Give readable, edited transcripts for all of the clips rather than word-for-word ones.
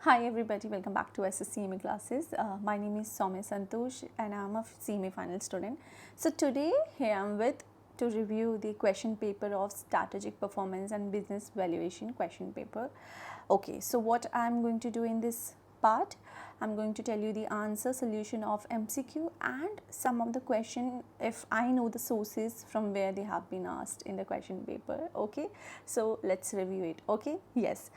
Hi everybody, welcome back to CMA classes. My name is Soumya Santosh and I am a CMA final student. So today here I am with to review the question paper of strategic performance and business valuation question paper. Okay, so what I am going to do in this part, I am going to tell you the answer solution of MCQ and some of the question if I know the sources from where they have been asked in the question paper. Okay, so let's review it. Okay, yes.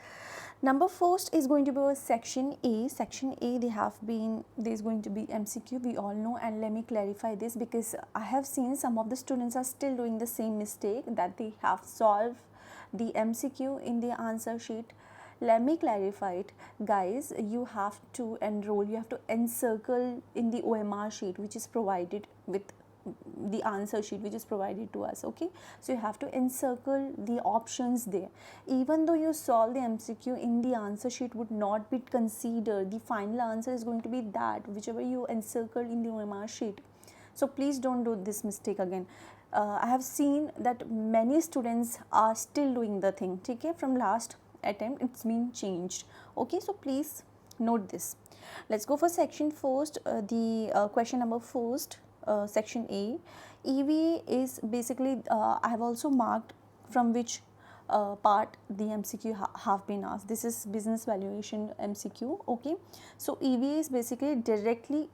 Number first is going to be section A. Section A, there is going to be MCQ, we all know, and let me clarify this because I have seen some of the students are still doing the same mistake that they have solved the MCQ in the answer sheet. Let me clarify it, guys. You have to enroll, you have to encircle in the OMR sheet which is provided with the answer sheet which is provided to us. Okay, so you have to encircle the options there. Even though you solve the MCQ in the answer sheet would not be considered, the final answer is going to be that whichever you encircle in the OMR sheet. So please don't do this mistake again. I have seen that many students are still doing the thing. Okay, from last attempt it's been changed. Okay, so please note this. Let's go for section first. The question number first, section A. EVA is basically, I have also marked from which part the MCQ have been asked. This is business valuation MCQ. Okay, so EVA is basically directly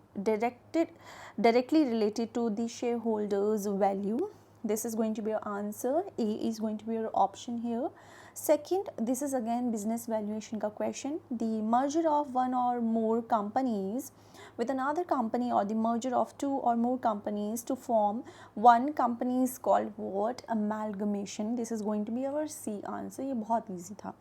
related to the shareholders value. This is going to be your answer. A is going to be your option here. Second, this is again business valuation ka question. The merger of one or more companies with another company or the merger of two or more companies to form one company is called what? Amalgamation. This is going to be our C answer. ये बहुत easy था.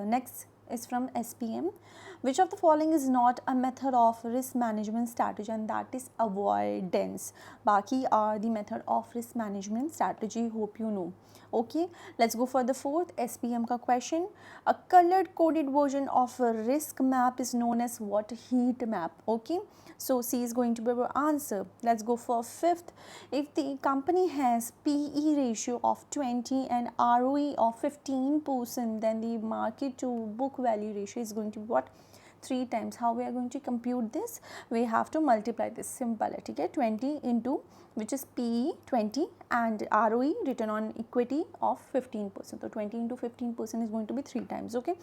Next is from SPM. Which of the following is not a method of risk management strategy? And that is avoidance. Baki are the method of risk management strategy. Hope you know. Okay, let's go for the fourth SPM ka question. A colored coded version of a risk map is known as what? Heat map. Okay, so C is going to be our answer. Let's go for fifth. If the company has PE ratio of 20 and ROE of 15%, then the market to book value ratio is going to be what? 3 times. How we are going to compute this? We have to multiply this. Simple. Okay, 20 into which is PE 20 and ROE return on equity of 15%. So 20 into 15% is going to be 3 times. Okay,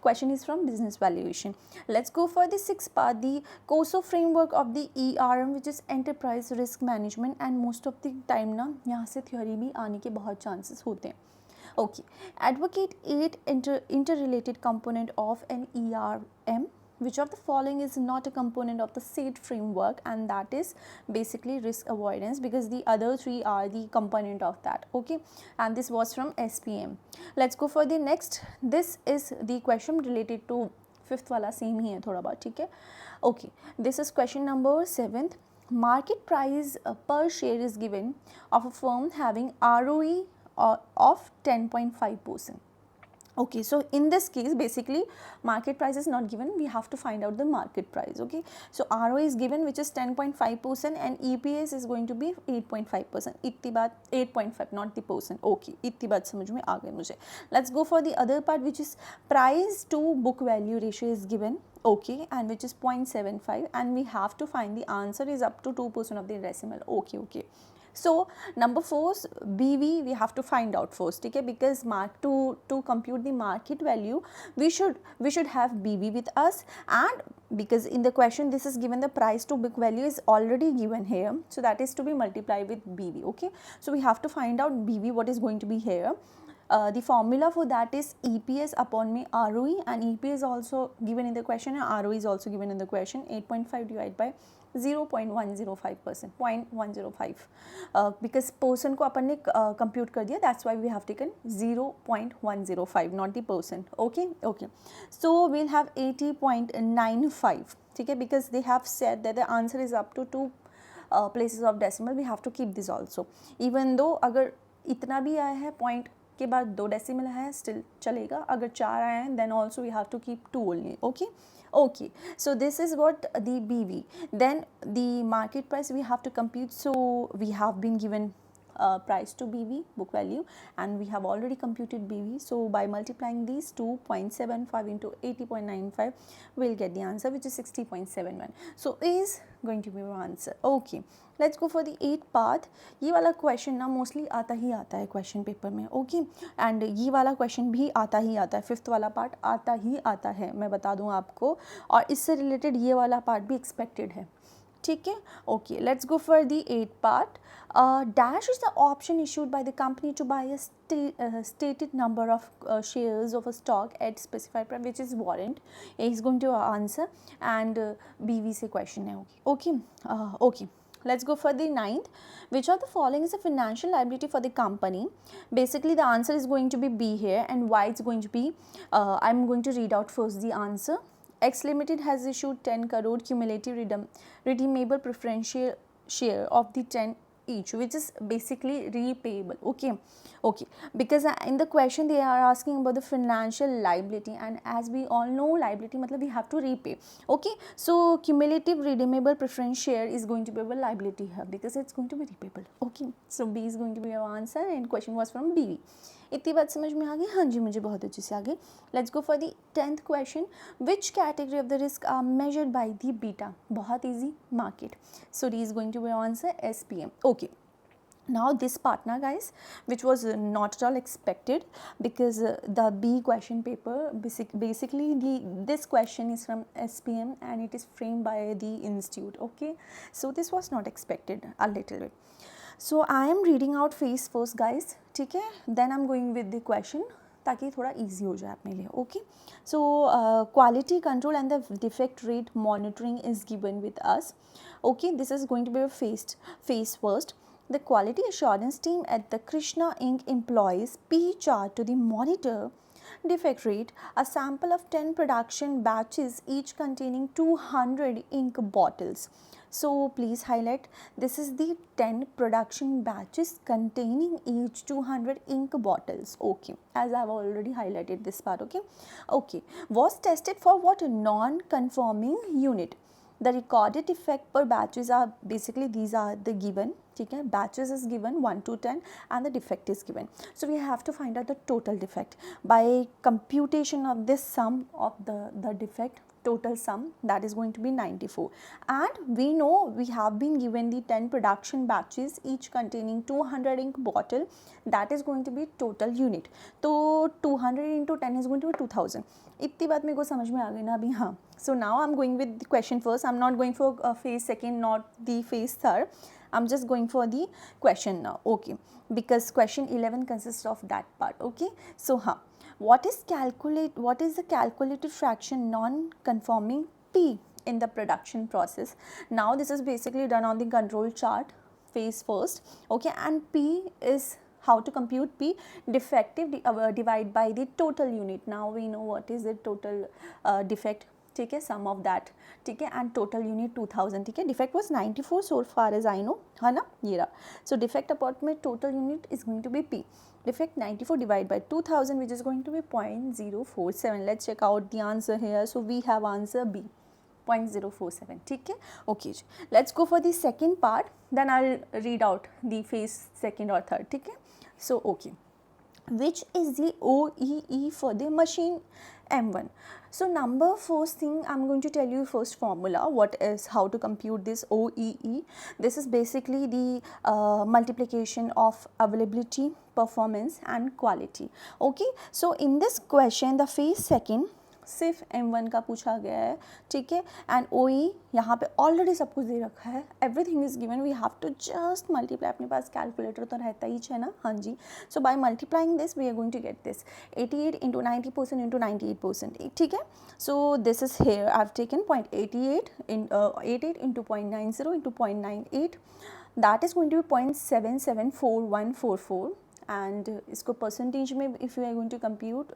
question is from business valuation. Let's go for the sixth part, the COSO framework of the ERM which is enterprise risk management, and most of the time ना यहाँ से theory भी आने के बहुत chances होते हैं. Okay, advocate 8 interrelated component of an ERM. Which of the following is not a component of the SAID framework? And that is basically risk avoidance, because the other 3 are the component of that. Okay, and this was from SPM. Let's go for the next. This is the question related to fifth wala, same ही है थोड़ा बहुत, ठीक है. Okay, this is question number 7th. Market price per share is given of a firm having ROE of 10.5%. Okay, so in this case basically market price is not given, we have to find out the market price. Okay, so ROE is given which is 10.5% and EPS is going to be 8.5%. इतनी बात 8.5 not the percent. Okay, इतनी बात समझ में आ गई मुझे. Let's go for the other part which is price to book value ratio is given. Okay, and which is 0.75 and we have to find the answer is up to 2% of the decimal. Okay. So number 4 BV we have to find out first, okay, because to compute the market value we should have BV with us, and because in the question this is given the price to book value is already given here, so that is to be multiplied with BV. Okay, so we have to find out BV what is going to be here. The formula for that is EPS upon में ROE, and EPS also given in the question and ROE is also given in the question. 8.5 divided by 0.105%, 0.105, because percent को अपन ने compute कर दिया, that's why we have taken 0.105 not the percent. Okay, so we'll have 80.95, ठीक है, because they have said that the answer is up to 2 places of decimal. We have to keep this also, even though अगर इतना भी आया है point के बाद 2 decimal है still चलेगा, अगर 4 आया है then also we have to keep 2 only. Okay, so this is what the BV. Then the market price we have to compute, so we have been given price to BV, book value, and we have already computed BV. So by multiplying these 2.75 into 80.95, we'll get the answer, which is 60.71. So A is going to be your answer. Okay, let's go for the 8th part. ये वाला question ना mostly आता ही आता है question paper में. Okay, and ये वाला question भी आता ही आता है. 5th वाला पार्ट आता ही आता है, मैं बता दूँ आपको, और इससे रिलेटेड ये वाला पार्ट भी एक्सपेक्टेड है. ठीक है. Okay, let's go for the 8th part. Dash is the option issued by the company to buy a stated number of shares of a stock at specified price, which is warrant. A is going to answer, and BV से question है. Okay. Okay. Let's go for the 9th. Which of the following is a financial liability for the company? Basically, the answer is going to be B here, and why it's going to be, I'm going to read out first the answer. X Limited has issued 10 crore cumulative redeemable preferential share of the 10 each, which is basically repayable. Okay. Okay, because in the question they are asking about the financial liability, and as we all know, liability matlab we have to repay. Okay, so cumulative redeemable preference share is going to be a liability here because it's going to be repayable. Okay, so B is going to be your answer, and question was from BV. इतनी बात समझ में आ गई? हाँ जी, मुझे बहुत अच्छे से आ गई. Let's go for the 10th question. Which category of the risk are measured by the beta? बहुत easy, market. So D is going to be answer SPM. Okay. Now this part now guys, which was not at all expected, because the B question paper basically this question is from SPM and it is framed by the institute. Okay, so this was not expected a little bit. So I am reading out phase first guys, ठीक है, then I'm going with the question ताकि थोड़ा easy हो जाए अपने लिए. Okay, so quality control and the defect rate monitoring is given with us. Okay, this is going to be a phase first. The quality assurance team at the Krishna Inc. employs P chart to the monitor defect rate, a sample of 10 production batches each containing 200 ink bottles. So please highlight, this is the 10 production batches containing each 200 ink bottles. Okay, as I have already highlighted this part. Okay. Okay, was tested for what? Non-conforming unit. The recorded defect per batches are basically, these are the given. ठीक है, batches is given 1 to 10 and the defect is given. So we have to find out the total defect by computation of this sum of the defect, total sum, that is going to be 94. And we know we have been given the 10 production batches each containing 200 ink bottle, that is going to be total unit. तो 200 into 10 is going to be 2000. इतनी बात मेरे को समझ में आ गई ना अभी? हाँ. So now I'm going with the question first. I'm not going for phase second, not the phase third. I'm just going for the question now. Okay, because question 11 consists of that part. Okay, so what is the calculated fraction non-conforming P in the production process? Now this is basically done on the control chart, phase first. Okay, and P is how to compute P, defective divided by the total unit. Now we know what is the total defect. ठीक है, सम of that. ठीक है, and total unit 2000. ठीक है, defect was 94 so far as I know, है ना, ये रहा. सो डिफेक्ट अपॉर्ट में total unit is going to be P. Defect 94 divide by 2000 which is going to be 0.047. Let's check out the answer here. So we have answer B, 0.047. ठीक है. Okay, let's go for the second part, then I read out the phase second और third. ठीक है. So okay, which is the OEE for the machine M1? So number first thing, I'm going to tell you first formula, what is, how to compute this OEE. This is basically the multiplication of availability, performance and quality. Okay, so in this question the phase second सिर्फ M1 का पूछा गया है. ठीक है, and OE यहाँ पे already सब कुछ दे रखा है, everything is given, we have to just multiply. अपने पास कैलकुलेटर तो रहता ही है ना. हाँ जी. So by multiplying this we are going to get this 88 into 90% into 98%. ठीक है. So this is here I have taken 88 into 0.90 into 0.98, that is going to be 0.774144. And इसको परसेंटेज में if you are going to compute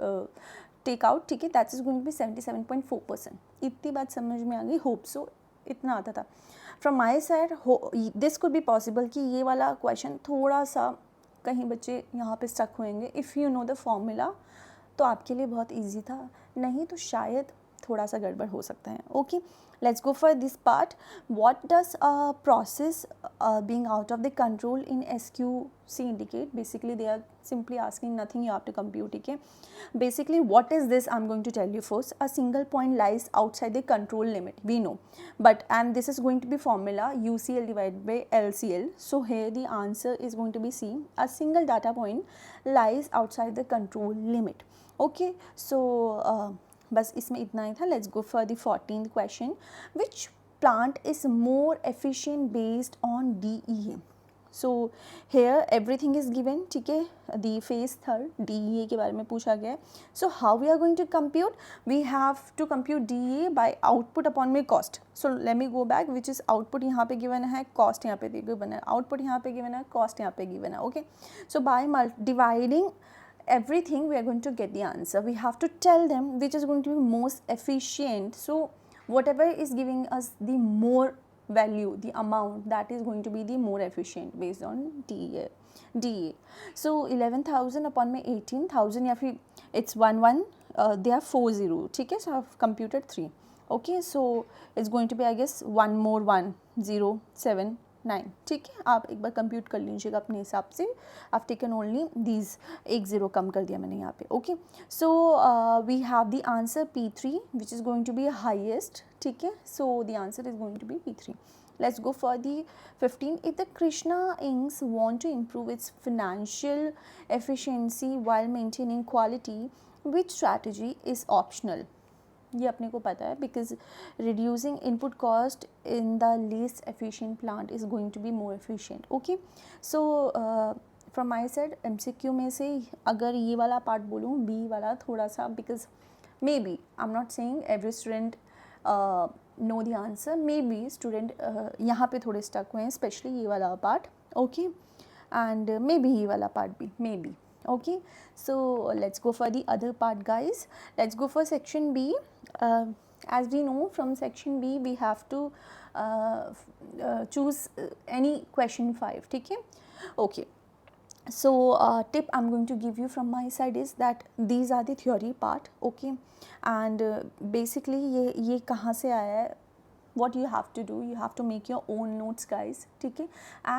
take out, ठीक है, that is going to be 77.4%. इतनी बात समझ में आ गई? Hope so. इतना आता था from my side. This could be possible कि ये वाला क्वेश्चन थोड़ा सा कहीं बच्चे यहाँ पे स्टक होंगे. If you know the formula तो आपके लिए बहुत ईजी था, नहीं तो शायद थोड़ा सा गड़बड़ हो सकता है. Okay, let's go for this part. What does a process being out of the control in SQC indicate? Basically they are simply asking nothing, you have to compute. Okay, basically what is this? I'm going to tell you first. A single point lies outside the control limit, we know, but and this is going to be formula UCL divided by LCL. So here the answer is going to be C. A single data point lies outside the control limit. Okay, so बस इसमें इतना ही था. Let's go for the 14th question. Which plant is more efficient based on DEA? So here everything is given. ठीक है, दी phase third DEA के बारे में पूछा गया है. So how we are going to compute? We have to compute DEA by output upon में cost. So let me go back. Which is output यहाँ पे गिवन है, कॉस्ट यहाँ पे गिवन है, आउटपुट यहाँ पे गिवन है, कॉस्ट यहाँ पे गिवन है. Okay, so by dividing everything we are going to get the answer. We have to tell them which is going to be most efficient. So whatever is giving us the more value, the amount that is going to be the more efficient based on DA. So 11,000 upon में 18,000 या फिर it's 1 they are 40. ठीक है, so I have computed 3. Okay, so it's going to be I guess 1 more 1 0 7 9. ठीक है, आप एक बार compute कर लीजिएगा अपने हिसाब से. I've taken only these, एक ज़ीरो कम कर दिया मैंने यहाँ पे. Okay, so we have the answer P3 which is going to be highest. ठीक है, so the answer is going to be P3. Let's go for the 15. If the Krishna Inc. want to improve its financial efficiency while maintaining quality, which strategy is optional? ये अपने को पता है, because reducing input cost in the least efficient plant is going to be more efficient. Okay, so from my side MCQ में से अगर ये वाला पार्ट बोलूँ, बी वाला थोड़ा सा, because maybe I am not saying every student know the answer, maybe student यहाँ पे थोड़े स्टक हुए हैं, स्पेशली ये वाला part. Okay, and maybe ये वाला पार्ट भी, maybe. Okay, so let's go for the other part, guys. Let's go for section B. As we know, from section B we have to choose any question 5. ठीक है, okay. So tip I'm going to give you from my side is that these are the theory part. Okay, and basically ये कहाँ से आया है? What you have to do, you have to make your own notes, guys. ठीक है,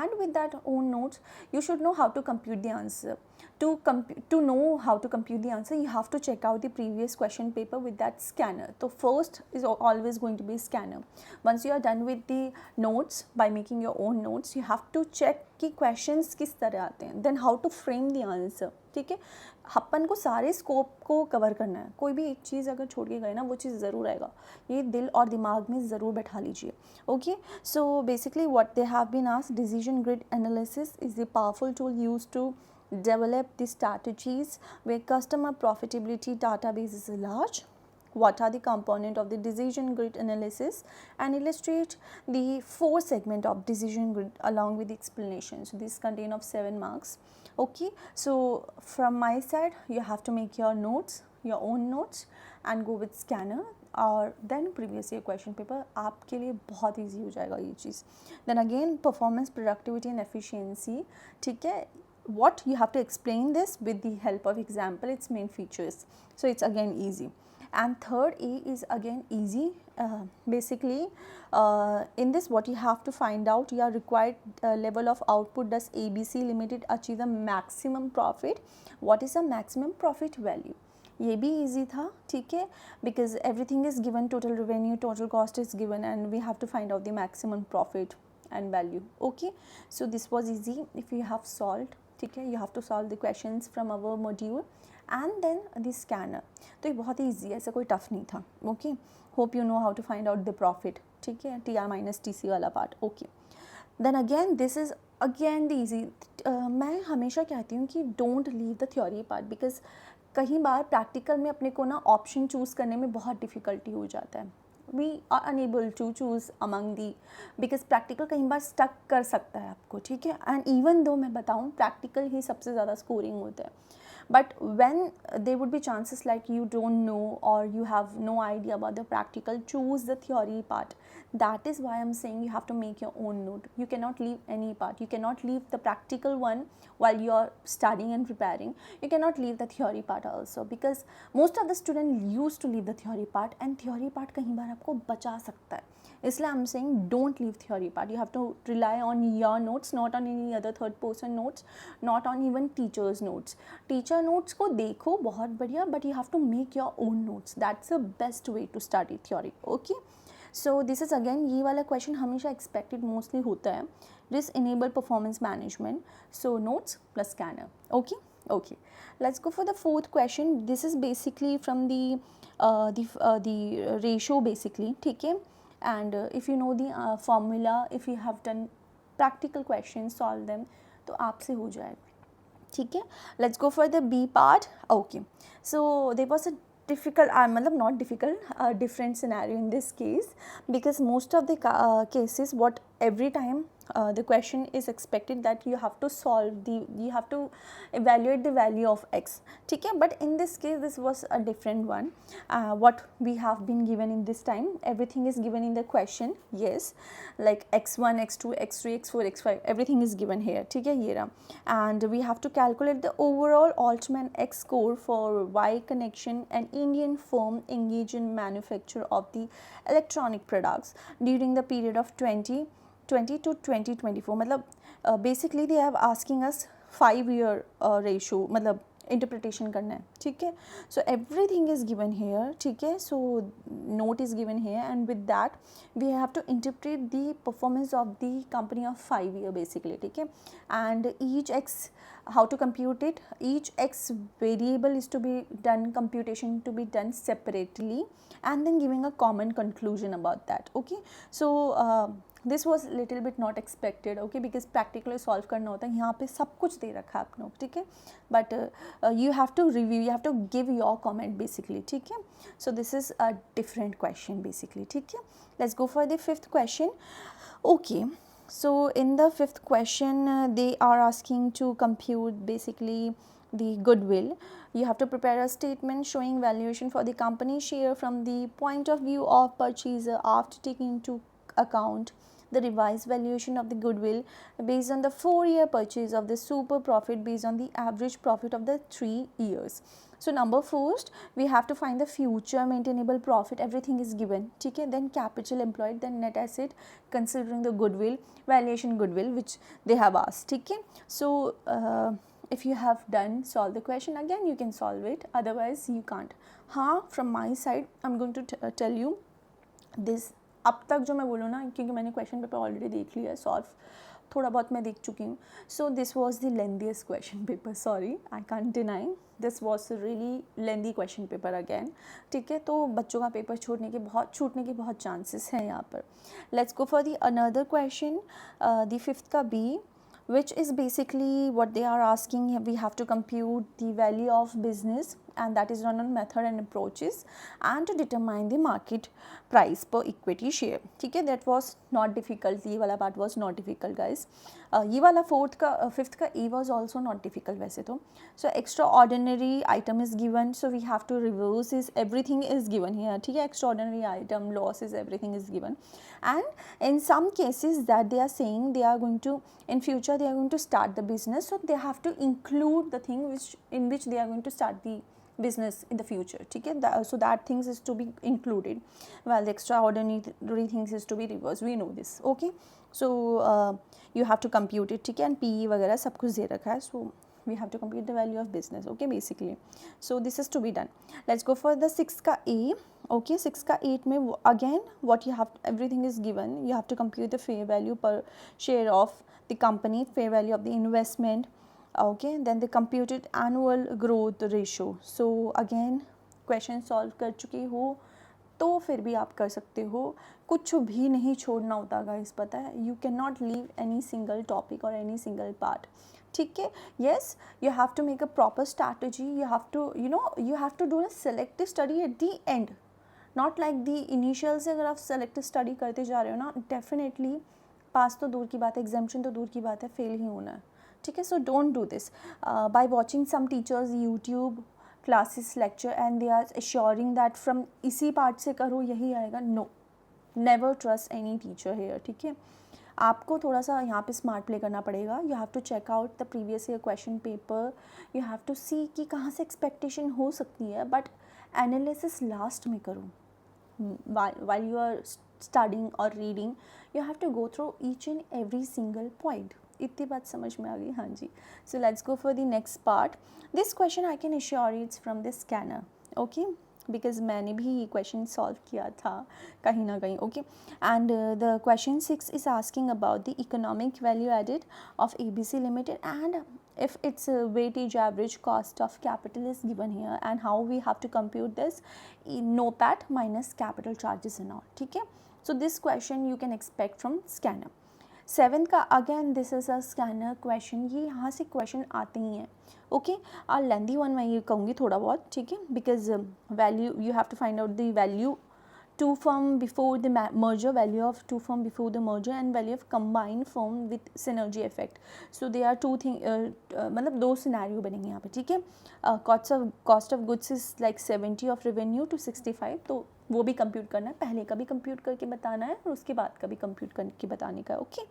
and with that own notes you should know how to compute the answer. To know how to compute the answer, you have to check out the previous question paper with that scanner. So first is always going to be scanner. Once you are done with the notes, by making your own notes, you have to check कि questions किस तरह आते हैं, then how to frame the answer. ठीक है, अपन को सारे scope को कवर करना है. कोई भी एक चीज़ अगर छोड़ के गए ना, वो चीज़ ज़रूर आएगा. ये दिल और दिमाग में ज़रूर बैठा लीजिए. Okay, so basically what they have been asked, decision grid analysis is the powerful tool used to develop the strategies where customer profitability database is large. What are the components of the decision grid analysis, and illustrate the 4 segment of decision grid along with the explanation. So this contain of 7 marks. Okay, so from my side you have to make your notes, your own notes, and go with scanner और then previous year question paper आपके लिए बहुत easy हो जाएगा ये चीज़. Then again performance, productivity and efficiency. ठीक है, what you have to explain this with the help of example, its main features. So it's again easy. And third A is again easy. Basically in this what you have to find out, your required level of output. Does ABC Limited achieve the maximum profit? What is the maximum profit value? ये भी easy था. ठीक है, because everything is given, total revenue, total cost is given, and we have to find out the maximum profit and value. Okay, so this was easy if you have solved. ठीक है, you have to solve the questions from our module and then the scanner. तो ये बहुत ही easy है, ऐसा कोई tough नहीं था. Okay, hope you know how to find out the profit. ठीक है, TR माइनस TC वाला part. Okay, then again this is again the easy. मैं हमेशा कहती हूँ कि don't leave the theory part, because कई बार प्रैक्टिकल में अपने को ना ऑप्शन चूज़ करने में बहुत डिफ़िकल्टी हो जाता है. We are unable to choose among the, because practical कई बार स्टक कर सकता है आपको. ठीक है, एंड इवन दो मैं बताऊँ प्रैक्टिकल ही सबसे ज़्यादा स्कोरिंग होता है, but when there would be chances like you don't know or you have no idea about the practical, choose the theory part. That is why I'm saying you have to make your own note. You cannot leave any part. You cannot leave the practical one while you are studying and preparing. You cannot leave the theory part also, because most of the students used to leave the theory part, and theory part कहीं बार आपको बचा सकता है. इसलिए I'm saying don't leave theory part. You have to rely on your notes, not on any other third person notes, not on even teachers notes. Teacher notes को देखो बहुत बढ़िया, but you have to make your own notes. That's the best way to study theory. Okay. So this is again, ये वाला question हमेशा expected mostly होता है. This enable performance management. So notes plus scanner. Okay. Okay. Let's go for the fourth question. This is basically from the ratio basically. ठीक है. And if you know the formula, if you have done practical questions, solve them, तो आपसे हो जाएगा. ठीक है. Let's go for the B part. Okay. So there was a difficult, मतलब not difficult, different scenario in this case, because most of the cases, what every time the question is expected that you have to you have to evaluate the value of x. ठीक है. But in this case this was a different one. What we have been given in this time, everything is given in the question. Yes, like x1, x2, x3, x4, x5, everything is given here. ठीक है. ये रहा. And we have to calculate the overall Altman X score for Y connection, an Indian firm engaged in manufacture of the electronic products during the period of 2020 to 2024. मतलब basically they have asking us 5-year ratio, मतलब interpretation करना है. ठीक है. So everything is given here. ठीक है. So note is given here, and with that we have to interpret the performance of the company of 5-year basically. ठीक है. And each x, how to compute it, each x variable is to be done, computation to be done separately, and then giving a common conclusion about that. Okay. So this was little bit not expected. Okay, because practically solve करना होता है. यहाँ पे सब कुछ दे रखा है आप लोग. ठीक है. But you have to review, you have to give your comment basically. ठीक है. So this is a different question basically. ठीक है. Let's go for the fifth question. Okay. So in the fifth question they are asking to compute basically the goodwill. You have to prepare a statement showing valuation for the company share from the point of view of purchaser after taking into account the revised valuation of the goodwill based on the 4-year purchase of the super profit based on the average profit of the 3 years. So number first we have to find the future maintainable profit. Everything is given. ठीक है. Then capital employed, then net asset considering the goodwill, valuation goodwill which they have asked. ठीक है. So if you have done solve the question again, you can solve it, otherwise you can't. हाँ, from my side I'm going to tell you this. अब तक जो मैं बोलूँ ना, क्योंकि मैंने क्वेश्चन पेपर ऑलरेडी देख लिया है, सॉल्व थोड़ा बहुत मैं देख चुकी हूँ. So this was the lengthiest question paper. Sorry, I can't deny, this was really lengthy question paper again. ठीक है. तो बच्चों का पेपर छूटने के बहुत चांसेस हैं यहाँ पर. Let's go for the another question, the fifth का B, which is basically what they are asking. We have to compute the value of business, and that is done on method and approaches, and to determine the market price per equity share. ठीक है. That was not difficult. ये वाला part was not difficult guys. ये वाला fifth का E was also not difficult वैसे तो. So extraordinary item is given, so we have to reverse this. Everything is given here. ठीक है. Extraordinary item, losses, everything is given. And in some cases that they are saying they are going to, in future they are going to start the business, so they have to include the thing in which they are going to start the business in the future. ठीक है. So that things is to be included, while the extraordinary things is to be reversed. We know this. Okay. So you have to compute it. ठीक है. And PE वगैरह सब कुछ दे रखा है. So we have to compute the value of business. Okay, basically. So this is to be done. Let's go for the 6 का A. Okay, 6 का 8 में again what you have, everything is given. You have to compute the fair value per share of the company, fair value of the investment. Okay, then the computed annual growth ratio. So again question solve कर चुके हो तो फिर भी आप कर सकते हो. कुछ भी नहीं छोड़ना होता गाइस, पता है. You can not leave any single topic और एनी सिंगल पार्ट. ठीक है. Yes, you have to make a proper strategy. You have to you have to do a selective study at the end, not like the initial से. अगर आप selective study करते जा रहे हो ना, डेफिनेटली पास तो दूर की बात है, एग्जामिनेशन तो दूर की बात है, फेल ही होना है. ठीक है. So don't do this by watching some teachers YouTube classes lecture and they are assuring that from इसी पार्ट से करो यही आएगा. No, never trust any teacher here. ठीक है, आपको थोड़ा सा यहाँ पे स्मार्ट प्ले करना पड़ेगा. You have to check out the previous year question paper. You have to see कि कहाँ से एक्सपेक्टेशन हो सकती है, बट एनालिसिस लास्ट में करो. while you are studying or reading, you have to go through each and every single point. इतनी बात समझ में आ गई. हाँ जी. So let's go for the next part. This question I can assure you it's from the scanner. Okay, because मैंने भी question solve किया था कहीं ना कहीं. Okay, and the question 6 is asking about the economic value added of ABC Limited and if its weightage average cost of capital is given here and how we have to compute this in NOPAT minus capital charges and all. ठीक है, so this question you can expect from scanner. 7th का again this is a scanner question. ये यहाँ से question आते ही हैं. Okay, और लेंदी one मैं ये कहूँगी थोड़ा बहुत. ठीक है, because value you have to find out the value two firm before the merger, value of two firm before the merger and value of combined firm with synergy effect. So there are two thing मतलब दो scenario बनेंगे यहाँ पे. ठीक है, cost of goods is like 70 of revenue to 65. तो वो भी कंप्यूट करना है, पहले का भी कंप्यूट करके बताना है और उसके बाद का भी कंप्यूट करके बताने का. ओके,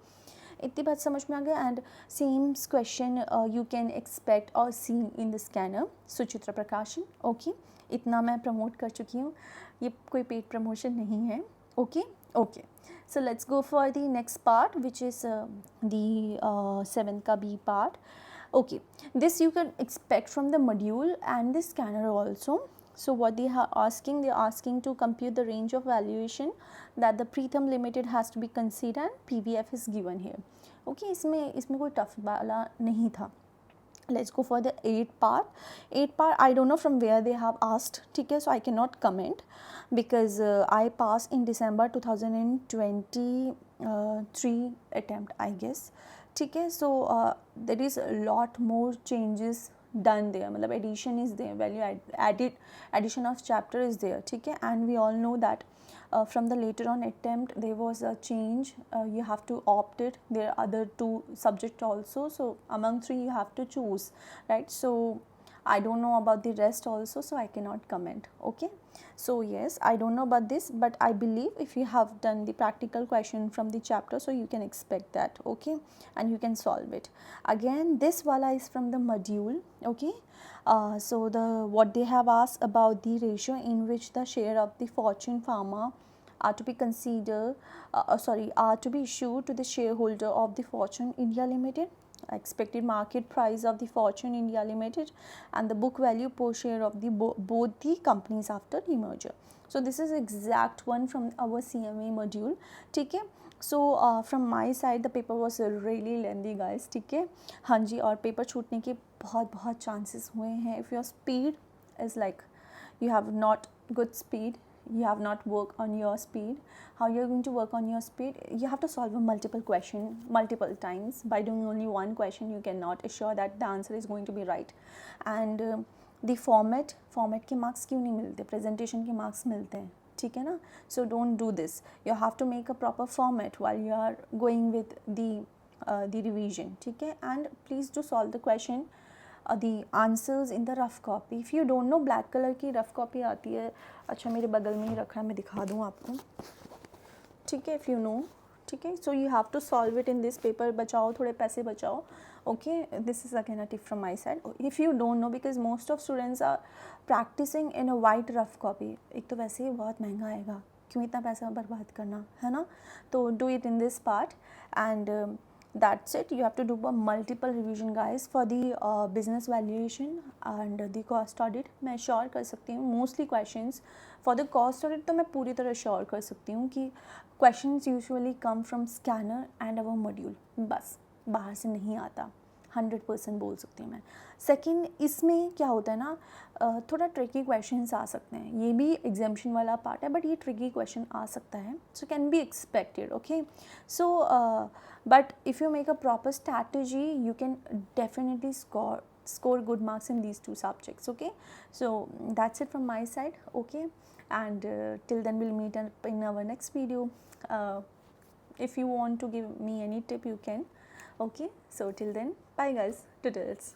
इतनी बात समझ में आ गया. And same question you can expect और सी इन द स्कैनर. सुचित्रा प्रकाशन. ओके, इतना मैं प्रमोट कर चुकी हूँ, ये कोई पेड प्रमोशन नहीं है. Okay okay, so let's go for the next part which is the 7th का B part. Okay, this you can expect from the module and the scanner also. So what they are asking, they are asking to compute the range of valuation that the Pritham Limited has to be considered and PVF is given here. Okay, इसमें कोई tough वाला नहीं था. Let's go for the 8th part. 8th part I don't know from where they have asked. ठीक है, so I cannot comment because I passed in December 2023 attempt I guess. ठीक है, so there is a lot more changes done there. मतलब addition is there, value addition of chapter is there. ठीक है, and we all know that from the later on attempt there was a change. You have to opt it. There are other two subject also, so among three you have to choose, right? So I don't know about the rest also, so I cannot comment. Okay, so yes, I don't know about this, but I believe if you have done the practical question from the chapter, so you can expect that. Okay, and you can solve it. Again, this wala is from the module. Okay, so what they have asked about the ratio in which the share of the Fortune Pharma are to be considered, are to be issued to the shareholder of the Fortune India Limited, expected market price of the Fortune India Limited and the book value per share of the both the companies after the merger. So this is exact one from our CMA module. ठीक है, so from my side the paper was really lengthy guys. ठीक है, हाँ जी, और paper छूटने के बहुत chances हुए हैं. if your speed is like you have not good speed, you have not worked on your speed. How you are going to work on your speed? You have to solve a multiple question multiple times. By doing only one question you cannot assure that the answer is going to be right. And the format के marks क्यों नहीं मिलते, presentation के marks मिलते हैं. ठीक है ना, so don't do this. You have to make a proper format while you are going with the revision. ठीक है, and please do solve the question the answers in the rough copy. If you don't know, black color की rough copy आती है. अच्छा, मेरे बगल में ही रखा है, मैं दिखा दूँ आपको. ठीक है, if you know. ठीक है, so you have to solve it in this paper. बचाओ, थोड़े पैसे बचाओ. Okay, this is again a tip from my side. If you don't know, because most of students are practicing in a white rough copy. एक तो वैसे ही बहुत महंगा आएगा, क्यों इतना पैसा बर्बाद करना, है ना. तो do it in this part and that's it. You have to do a multiple revision guys for the business valuation and the cost audit. मैं श्योर कर सकती हूँ mostly questions for the cost audit, तो मैं पूरी तरह sure कर सकती हूँ कि questions usually come from scanner and our module. बस बाहर से नहीं आता, 100% बोल सकती हूँ मैं. सेकेंड, इसमें क्या होता है ना, थोड़ा ट्रिकी क्वेश्चंस आ सकते हैं. ये भी एग्जामिशन वाला पार्ट है, बट ये ट्रिकी क्वेश्चन आ सकता है, so can be expected. Okay, so but if you make a proper strategy you can definitely score good marks in these two subjects. Okay, so that's it from my side. Okay, and till then we'll meet in our next video. If you want to give me any tip you can. Okay, so till then, bye guys, toodles.